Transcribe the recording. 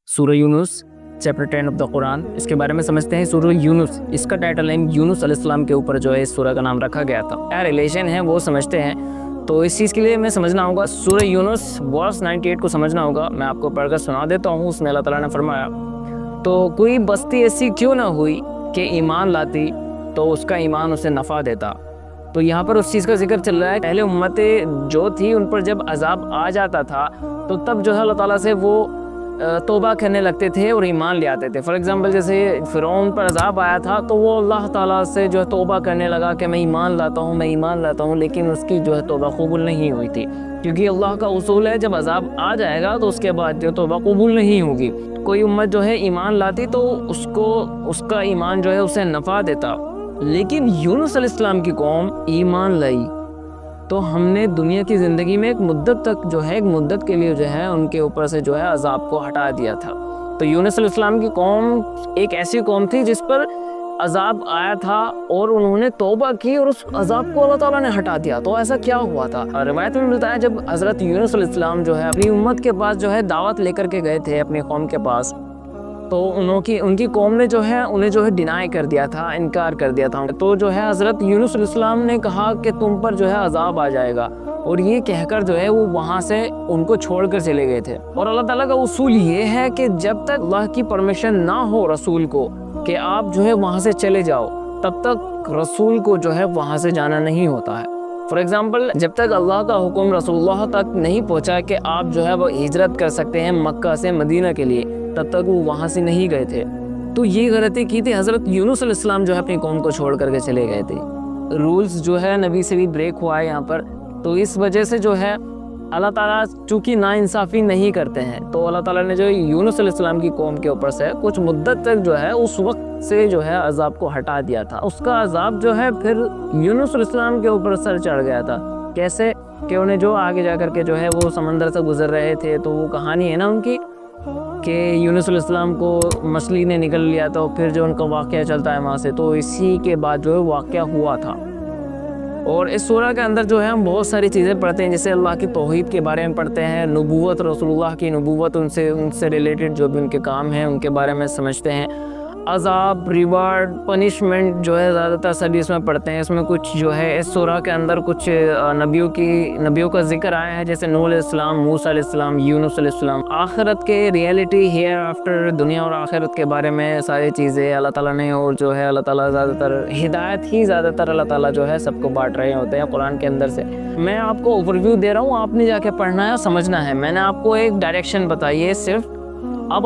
سورہ یونس chapter 10 of the قرآن، اس کے بارے میں سمجھتے ہیں۔ سورہ یونس، اس کا ٹائٹل ہے یونس علیہ السلام کے اوپر جو ہے اس سورہ کا نام رکھا گیا تھا۔ کیا ریلیشن ہے وہ سمجھتے ہیں، تو اس چیز کے لیے میں سمجھنا ہوگا سورہ یونس ورس 98 کو سمجھنا ہوگا۔ میں آپ کو پڑھ کر سنا دیتا ہوں۔ اس میں اللہ تعالیٰ نے فرمایا، تو کوئی بستی ایسی کیوں نہ ہوئی کہ ایمان لاتی تو اس کا ایمان اسے نفع دیتا۔ تو یہاں پر اس چیز کا ذکر چل رہا ہے، پہلے امتیں جو تھی ان پر جب عذاب آ جاتا تھا تو تب جو ہے اللہ تعالیٰ سے وہ توبہ کرنے لگتے تھے اور ایمان لے آتے تھے۔ فار ایگزامپل جیسے فرعون پر عذاب آیا تھا تو وہ اللہ تعالیٰ سے جو ہے توبہ کرنے لگا کہ میں ایمان لاتا ہوں، لیکن اس کی جو ہے توبہ قبول نہیں ہوئی تھی، کیونکہ اللہ کا اصول ہے جب عذاب آ جائے گا تو اس کے بعد جو توبہ قبول نہیں ہوگی۔ کوئی امت جو ہے ایمان لاتی تو اس کا ایمان جو ہے اسے نفع دیتا، لیکن یونس علیہ السلام کی قوم ایمان لائی تو ہم نے دنیا کی زندگی میں ایک مدت تک جو ہے، ایک مدت کے لیے جو ہے ان کے اوپر سے جو ہے عذاب کو ہٹا دیا تھا۔ تو یونس علیہ السلام کی قوم ایک ایسی قوم تھی جس پر عذاب آیا تھا اور انہوں نے توبہ کی اور اس عذاب کو اللہ تعالیٰ نے ہٹا دیا۔ تو ایسا کیا ہوا تھا؟ روایت میں ملتا ہے جب حضرت یونس علیہ السلام جو ہے اپنی امت کے پاس جو ہے دعوت لے کر کے گئے تھے اپنی قوم کے پاس، تو ان کی قوم نے جو ہے انہیں جو ہے ڈینائی کر دیا تھا، انکار کر دیا تھا۔ تو جو ہے حضرت یونس علیہ السلام نے کہا کہ تم پر جو ہے عذاب آ جائے گا، اور یہ کہہ کر جو ہے وہ وہاں سے ان کو چھوڑ کر چلے گئے تھے۔ اور اللہ تعالیٰ کا اصول یہ ہے کہ جب تک اللہ کی پرمیشن نہ ہو رسول کو کہ آپ جو ہے وہاں سے چلے جاؤ، تب تک رسول کو جو ہے وہاں سے جانا نہیں ہوتا ہے۔ فار ایگزامپل جب تک اللہ کا حکم رسول اللہ تک نہیں پہنچا کہ آپ جو ہے وہ ہجرت کر سکتے ہیں مکہ سے مدینہ کے لیے، تب تک وہ وہاں سے نہیں گئے تھے۔ تو یہ غلطی کی تھی حضرت یونس علیہ السلام جو ہے اپنی قوم کو چھوڑ کر کے چلے گئے تھے۔ رولز جو ہے نبی سے بھی بریک ہوا ہے یہاں پر، تو اس وجہ سے جو ہے اللہ تعالیٰ چونکہ ناانصافی نہیں کرتے ہیں، تو اللہ تعالیٰ نے جو یونس علیہ السلام کی قوم کے اوپر سے کچھ مدت تک جو ہے اس وقت سے جو ہے عذاب کو ہٹا دیا تھا۔ اس کا عذاب جو ہے پھر یونس علیہ السلام کے اوپر سر چڑھ گیا تھا۔ کیسے کہ انہیں جو آگے جا کر کے جو ہے وہ سمندر سے گزر رہے تھے، تو وہ کہانی ہے نا ان کی کہ یونس علیہ السلام کو مچھلی نے نگل لیا، تو پھر جو ان کا واقعہ چلتا ہے وہاں سے، تو اسی کے بعد جو ہے واقعہ ہوا تھا۔ اور اس سورہ کے اندر جو ہے ہم بہت ساری چیزیں پڑھتے ہیں، جیسے اللہ کی توحید کے بارے میں پڑھتے ہیں، نبوت، رسول اللہ کی نبوت، ان سے ریلیٹڈ جو بھی ان کے کام ہیں ان کے بارے میں سمجھتے ہیں۔ عذاب، ریوارڈ، پنشمنٹ جو ہے زیادہ تر سبھی اس میں پڑھتے ہیں۔ اس میں کچھ جو ہے اس سورہ کے اندر کچھ نبیوں کا ذکر آیا ہے، جیسے نوح علیہ السلام، موسیٰ علیہ السلام، یونس علیہ السلام۔ آخرت کے ریئلٹی ہیئر آفٹر، دنیا اور آخرت کے بارے میں ساری چیزیں اللہ تعالیٰ نے، اور جو ہے اللہ تعالیٰ زیادہ تر ہدایت ہی زیادہ تر اللہ تعالیٰ جو ہے سب کو بانٹ رہے ہوتے ہیں قرآن کے اندر سے۔ میں آپ کو اوور ویو دے رہا ہوں، آپ نے جا کے پڑھنا ہے، سمجھنا ہے۔ میں نے آپ کو ایک ڈائریکشن بتائی ہے صرف،